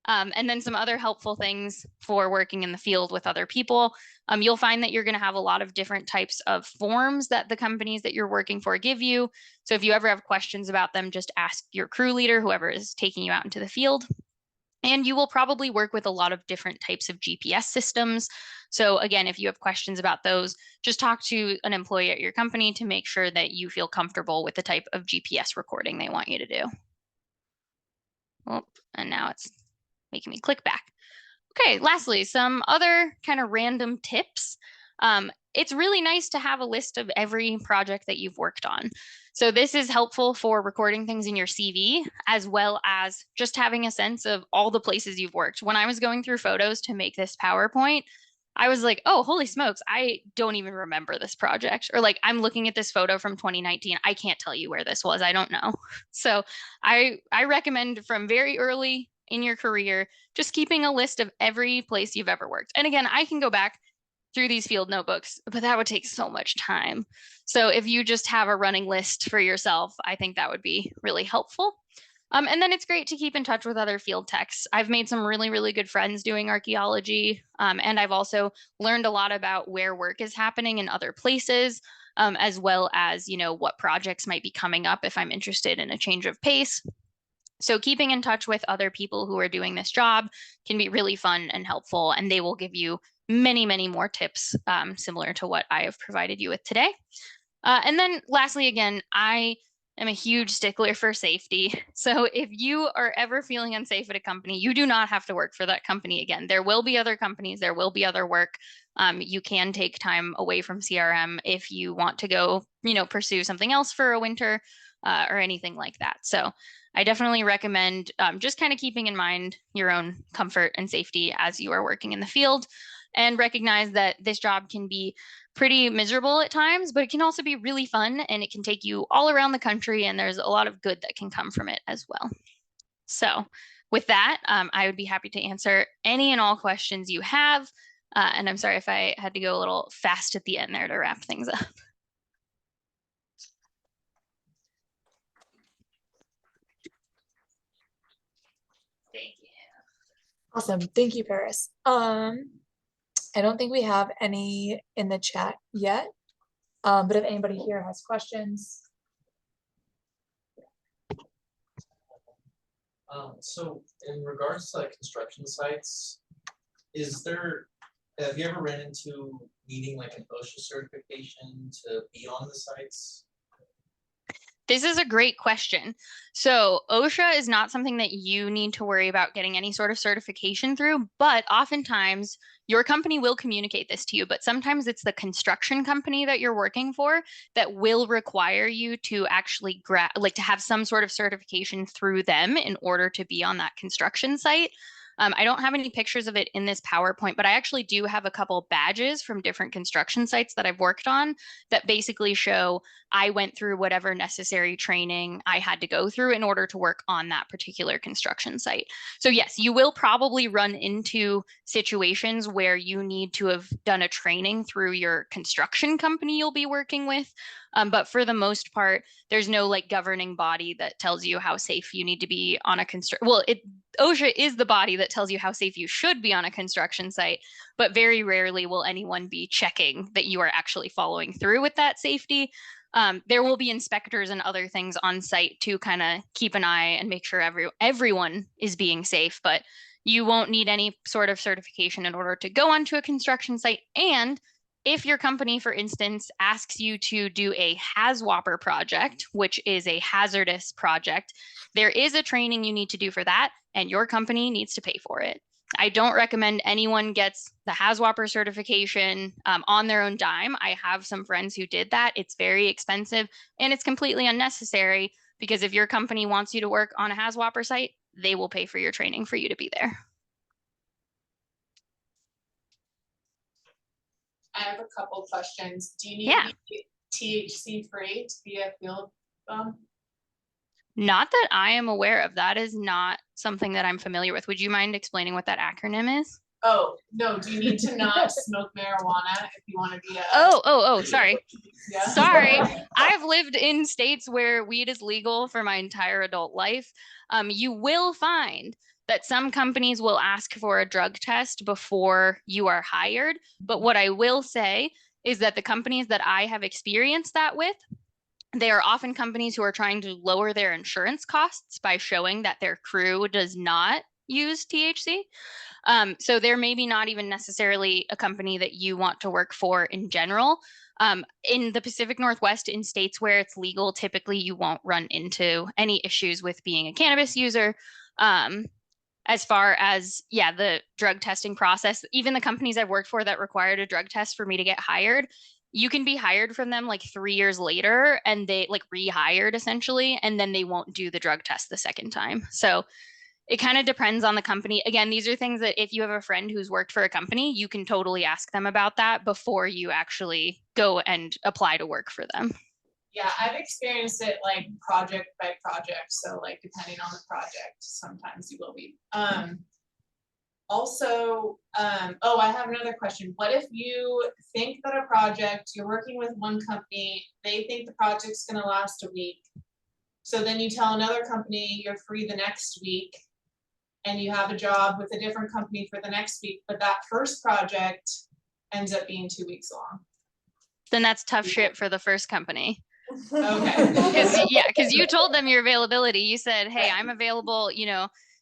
And then some other helpful things for working in the field with other people. You'll find that you're going to have a lot of different types of forms that the companies that you're working for give you. So if you ever have questions about them, just ask your crew leader, whoever is taking you out into the field. And you will probably work with a lot of different types of GPS systems. So again, if you have questions about those, just talk to an employee at your company to make sure that you feel comfortable with the type of GPS recording they want you to do. Oh, and now it's making me click back. Okay, lastly, some other kind of random tips. It's really nice to have a list of every project that you've worked on. So this is helpful for recording things in your CV, as well as just having a sense of all the places you've worked. When I was going through photos to make this PowerPoint, I was like, oh, holy smokes, I don't even remember this project. Or like, I'm looking at this photo from 2019. I can't tell you where this was. I don't know. So I recommend from very early in your career, just keeping a list of every place you've ever worked. And again, I can go back through these field notebooks, but that would take so much time. So if you just have a running list for yourself, I think that would be really helpful. And then it's great to keep in touch with other field techs. I've made some really, really good friends doing archaeology. And I've also learned a lot about where work is happening in other places, as well as, what projects might be coming up if I'm interested in a change of pace. So keeping in touch with other people who are doing this job can be really fun and helpful, and they will give you many, many more tips similar to what I have provided you with today. And then lastly, again, I am a huge stickler for safety. So if you are ever feeling unsafe at a company, you do not have to work for that company again. There will be other companies, there will be other work. You can take time away from CRM if you want to go, pursue something else for a winter or anything like that. So I definitely recommend just kind of keeping in mind your own comfort and safety as you are working in the field, and recognize that this job can be pretty miserable at times, but it can also be really fun, and it can take you all around the country, and there's a lot of good that can come from it as well. So with that, I would be happy to answer any and all questions you have. And I'm sorry if I had to go a little fast at the end there to wrap things up. Thank you. Awesome. Thank you, Paris. I don't think we have any in the chat yet. But if anybody here has questions. So in regards to like construction sites, have you ever ran into needing like an OSHA certification to be on the sites? This is a great question. So OSHA is not something that you need to worry about getting any sort of certification through, but oftentimes your company will communicate this to you, but sometimes it's the construction company that you're working for that will require you to actually to have some sort of certification through them in order to be on that construction site. I don't have any pictures of it in this PowerPoint, but I actually do have a couple badges from different construction sites that I've worked on that basically show I went through whatever necessary training I had to go through in order to work on that particular construction site. So yes, you will probably run into situations where you need to have done a training through your construction company you'll be working with. But for the most part, there's no like governing body that tells you how safe you need to be on a OSHA is the body that tells you how safe you should be on a construction site, but very rarely will anyone be checking that you are actually following through with that safety. There will be inspectors and other things on site to kind of keep an eye and make sure everyone is being safe, but you won't need any sort of certification in order to go onto a construction site. And if your company, for instance, asks you to do a HAZWOPER project, which is a hazardous project, there is a training you need to do for that, and your company needs to pay for it. I don't recommend anyone gets the HAZWOPER certification on their own dime. I have some friends who did that. It's very expensive and it's completely unnecessary because if your company wants you to work on a HAZWOPER site, they will pay for your training for you to be there. I have a couple questions. Do you need Yeah. to be THC free to be a field bum? Not that I am aware of. That is not something that I'm familiar with. Would you mind explaining what that acronym is? Oh, no, do you need to not smoke marijuana if you want to be a Sorry. yeah. Sorry. I've lived in states where weed is legal for my entire adult life. You will find that some companies will ask for a drug test before you are hired. But what I will say is that the companies that I have experienced that with, they are often companies who are trying to lower their insurance costs by showing that their crew does not use THC. So they're maybe not even necessarily a company that you want to work for in general. In the Pacific Northwest, in states where it's legal, typically you won't run into any issues with being a cannabis user. As far as, yeah, the drug testing process, even the companies I've worked for that required a drug test for me to get hired, you can be hired from them like 3 years later and they like rehired essentially, and then they won't do the drug test the second time. So it kind of depends on the company. Again, these are things that if you have a friend who's worked for a company, you can totally ask them about that before you actually go and apply to work for them. Yeah, I've experienced it like project by project. So like depending on the project, sometimes you will be. Also, oh, I have another question. What if you think that a project, you're working with one company, they think the project's gonna last a week. So then you tell another company you're free the next week and you have a job with a different company for the next week, but that first project ends up being 2 weeks long. Then that's tough shit for the first company. Okay. Because you told them your availability. You said, hey, I'm available,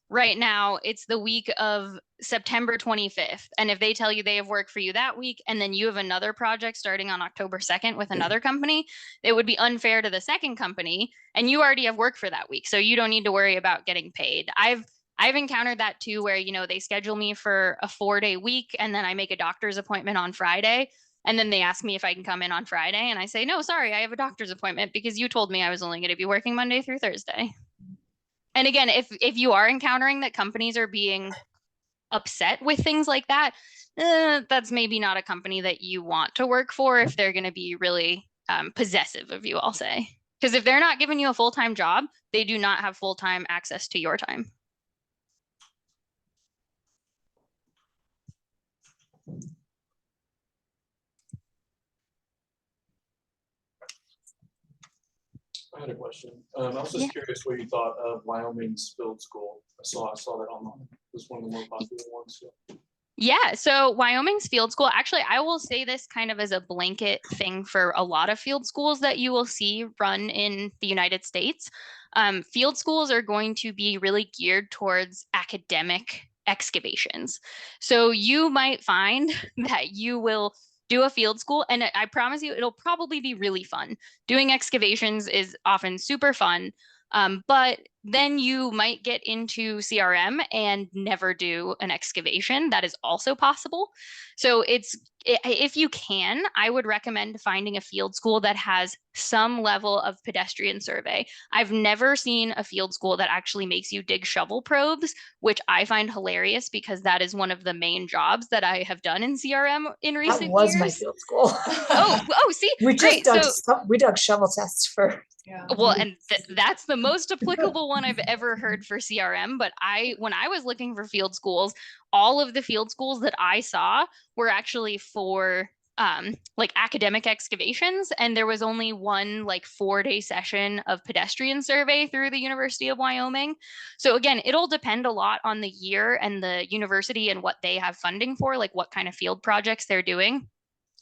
right now it's the week of September 25th. And if they tell you they have work for you that week, and then you have another project starting on October 2nd with another company, it would be unfair to the second company. And you already have work for that week. So you don't need to worry about getting paid. I've encountered that too, where, they schedule me for a 4-day week and then I make a doctor's appointment on Friday. And then they ask me if I can come in on Friday. And I say, no, sorry, I have a doctor's appointment because you told me I was only going to be working Monday through Thursday. And again, if you are encountering that companies are being upset with things like that, that's maybe not a company that you want to work for if they're going to be really possessive of you, I'll say. Because if they're not giving you a full-time job, they do not have full-time access to your time. I had a question. I was just curious what you thought of Wyoming's field school. I saw that online. It was one of the more popular ones. So. Yeah, so Wyoming's field school, actually, I will say this kind of as a blanket thing for a lot of field schools that you will see run in the United States. Field schools are going to be really geared towards academic excavations. So you might find that you will do a field school, and I promise you, it'll probably be really fun. Doing excavations is often super fun, but then you might get into CRM and never do an excavation. That is also possible. So if you can, I would recommend finding a field school that has some level of pedestrian survey. I've never seen a field school that actually makes you dig shovel probes, which I find hilarious because that is one of the main jobs that I have done in CRM in That recent was my years. field school. See, We just great. we dug shovel tests for. Yeah. Well, and that's the most applicable one I've ever heard for CRM. But when I was looking for field schools, all of the field schools that I saw were actually for like academic excavations. And there was only one like 4-day session of pedestrian survey through the University of Wyoming. So again, it'll depend a lot on the year and the university and what they have funding for, like what kind of field projects they're doing.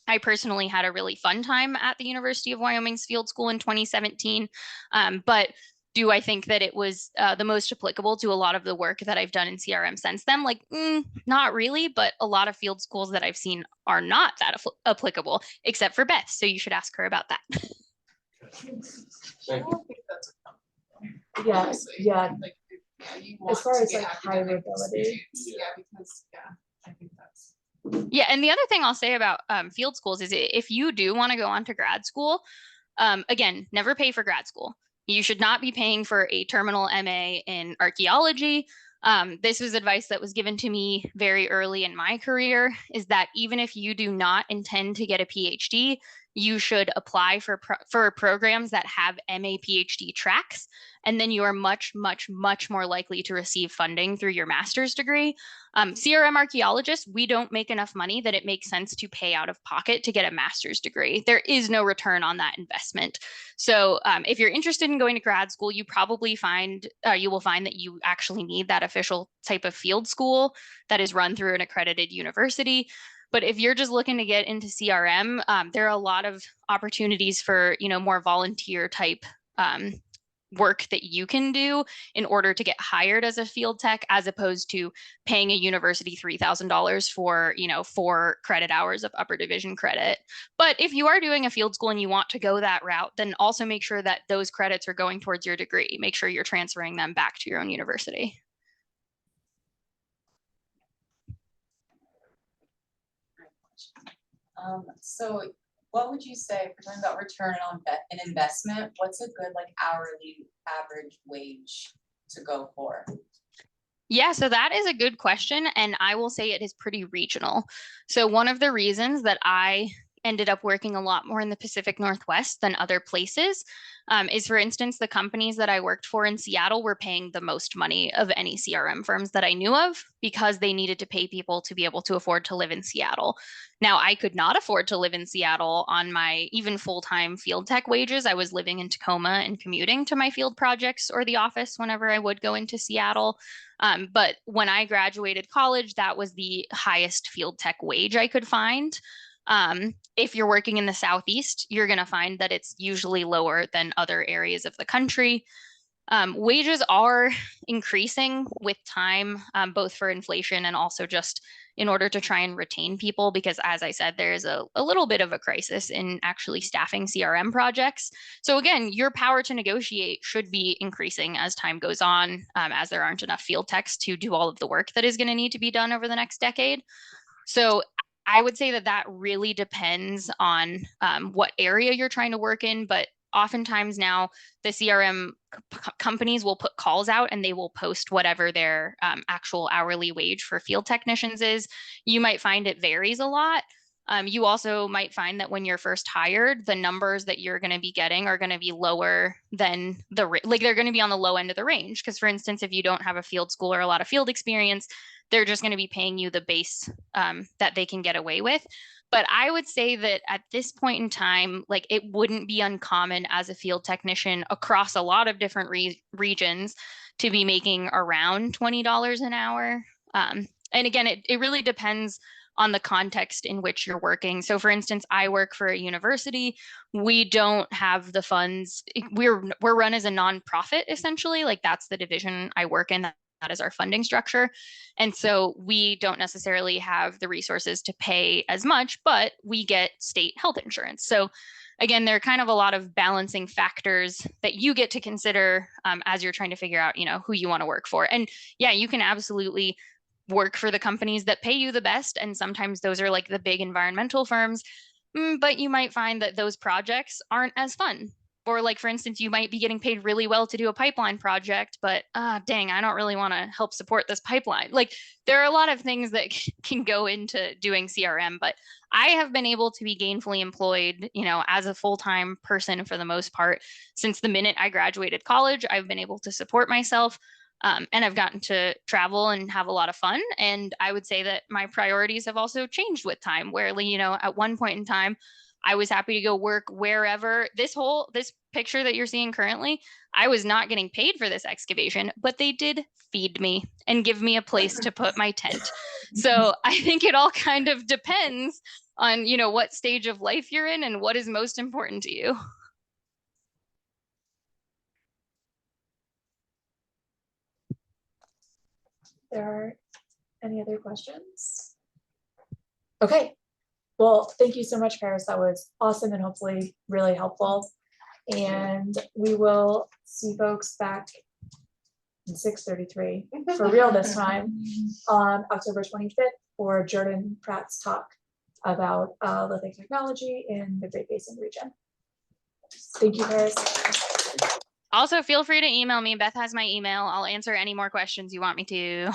I personally had a really fun time at the University of Wyoming's field school in 2017. But do I think that it was the most applicable to a lot of the work that I've done in CRM since then? Like, not really, but a lot of field schools that I've seen are not that applicable, except for Beth. So you should ask her about that. I Thank you. don't think that's a Yeah, honestly. yeah. Like, yeah, you As want far to as, get like, academic hireability. students. Yeah. Yeah, because, I think that's. Yeah, and the other thing I'll say about field schools is if you do want to go on to grad school, again, never pay for grad school. You should not be paying for a terminal MA in archaeology. This was advice that was given to me very early in my career, is that even if you do not intend to get a PhD, you should apply for programs that have MA PhD tracks, and then you are much, much, much more likely to receive funding through your master's degree. CRM archaeologists, we don't make enough money that it makes sense to pay out of pocket to get a master's degree. There is no return on that investment. So if you're interested in going to grad school, you probably you will find that you actually need that official type of field school that is run through an accredited university. But if you're just looking to get into CRM, there are a lot of opportunities for, more volunteer type work that you can do in order to get hired as a field tech, as opposed to paying a university $3,000 for, 4 credit hours of upper division credit. But if you are doing a field school and you want to go that route, then also make sure that those credits are going towards your degree. Make sure you're transferring them back to your own university. So what would you say, if we're talking about return on an investment, what's a good like hourly average wage to go for? Yeah, so that is a good question. And I will say it is pretty regional. So one of the reasons that I ended up working a lot more in the Pacific Northwest than other places is, for instance, the companies that I worked for in Seattle were paying the most money of any CRM firms that I knew of, because they needed to pay people to be able to afford to live in Seattle. Now, I could not afford to live in Seattle on my even full-time field tech wages. I was living in Tacoma and commuting to my field projects or the office whenever I would go into Seattle. But when I graduated college, that was the highest field tech wage I could find. If you're working in the Southeast, you're going to find that it's usually lower than other areas of the country. Wages are increasing with time, both for inflation and also just in order to try and retain people, because as I said, there's a little bit of a crisis in actually staffing CRM projects. So again, your power to negotiate should be increasing as time goes on, as there aren't enough field techs to do all of the work that is going to need to be done over the next decade. So I would say that really depends on what area you're trying to work in, but oftentimes now the CRM companies will put calls out and they will post whatever their actual hourly wage for field technicians is. You might find it varies a lot. You also might find that when you're first hired, the numbers that you're going to be getting are going to be lower than they're going to be on the low end of the range. Because for instance, if you don't have a field school or a lot of field experience, they're just going to be paying you the base that they can get away with. But I would say that at this point in time, like it wouldn't be uncommon as a field technician across a lot of different regions to be making around $20 an hour. And again, it really depends on the context in which you're working. So for instance, I work for a university. We don't have the funds. We're run as a nonprofit, essentially. Like that's the division I work in. as our funding structure. And so we don't necessarily have the resources to pay as much, but we get state health insurance. So again, there are kind of a lot of balancing factors that you get to consider as you're trying to figure out, who you want to work for. And yeah, you can absolutely work for the companies that pay you the best. And sometimes those are like the big environmental firms, but you might find that those projects aren't as fun. Or like, for instance, you might be getting paid really well to do a pipeline project, but dang, I don't really want to help support this pipeline. Like there are a lot of things that can go into doing CRM, but I have been able to be gainfully employed, as a full-time person for the most part. Since the minute I graduated college, I've been able to support myself. And I've gotten to travel and have a lot of fun. And I would say that my priorities have also changed with time, where, at one point in time, I was happy to go work wherever. This picture that you're seeing currently, I was not getting paid for this excavation, but they did feed me and give me a place to put my tent. So I think it all kind of depends on, what stage of life you're in and what is most important to you. There are any other questions? Okay, well, thank you so much, Paris. That was awesome and hopefully really helpful. And we will see folks back in 6:33 for real this time on October 25th for Jordan Pratt's talk about lithic technology in the Great Basin region. Thank you, Paris. Also, feel free to email me. Beth has my email. I'll answer any more questions you want me to.